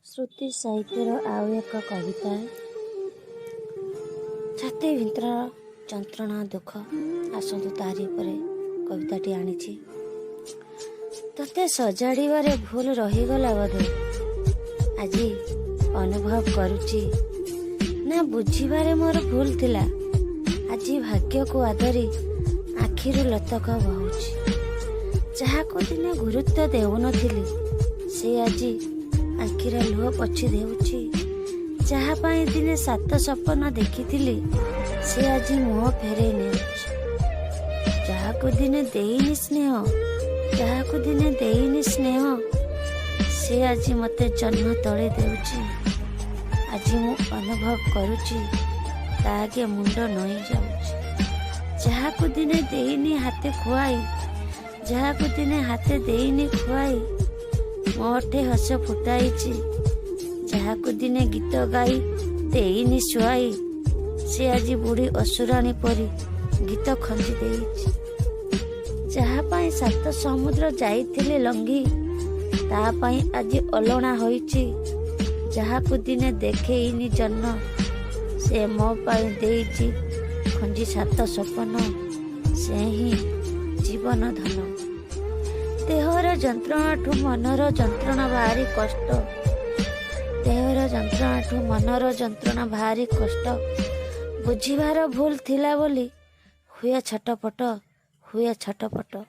ଶ୍ରୁତି ସାହିତ୍ୟର ଆଉ ଏକ କବିତା। ଛାତି ଭିତର ଯନ୍ତ୍ରଣା ଦୁଃଖ ଆସନ୍ତୁ ତାରି ଉପରେ କବିତାଟି ଆଣିଛି। ତତେ ସଜାଡ଼ିବାରେ ଭୁଲ ରହିଗଲା ବୋଧେ, ଆଜି ଅନୁଭବ କରୁଛି। ନା ବୁଝିବାରେ ମୋର ଭୁଲ ଥିଲା, ଆଜି ଭାଗ୍ୟକୁ ଆଦରି ଆଖିରୁ ଲତକ ବହୁଛି। ଯାହାକୁ ଦିନେ ଗୁରୁତ୍ୱ ଦେଉନଥିଲି, ସେ ଆଜି ଆଖିର ଲୁହ ପୋଛି ଦେଉଛି। ଯାହା ପାଇଁ ଦିନେ ସାତ ସପନ ଦେଖିଥିଲି, ସେ ଆଜି ମୁହଁ ଫେରେଇ ନେଉଛି। ଯାହାକୁ ଦିନେ ଦେଇନି ସ୍ନେହ, ସେ ଆଜି ମୋତେ ଜହ୍ନ ତଳେ ଦେଉଛି। ଆଜି ମୁଁ ଅନୁଭବ କରୁଛି, ତା ଆଗେ ମୁଣ୍ଡ ନଇଁ ଯାଉଛି। ଯାହାକୁ ଦିନେ ଦେଇନି ହାତେ ଖୁଆଇ, ମୋ ଓଠେ ହସ ଫୁଟାଇଛି। ଯାହାକୁ ଦିନେ ଗୀତ ଗାଇ ଦେଇନି ଶୁଆଇ, ସେ ଆଜି ବୁଢ଼ୀ ଅସୁରାଣୀ ପରି ଗୀତ ଖଞ୍ଜି ଦେଇଛି। ଯାହା ପାଇଁ ସାତ ସମୁଦ୍ର ଯାଇଥିଲି ଲଙ୍ଘି, ତା ପାଇଁ ଆଜି ଅଲଣା ହୋଇଛି। ଯାହାକୁ ଦିନେ ଦେଖେଇନି ଜହ୍ନ, ସେ ମୋ ପାଇଁ ଦେଇଛି ଖଞ୍ଜି ସାତ ସପନ। ସେ ହିଁ ଜୀବନ ଧନ। ଦେହର ଯନ୍ତ୍ରଣାଠୁ ମନର ଯନ୍ତ୍ରଣା ଭାରି କଷ୍ଟ। ବୁଝିବାର ଭୁଲ ଥିଲା ବୋଲି ହୁଏ ଛଟପଟ।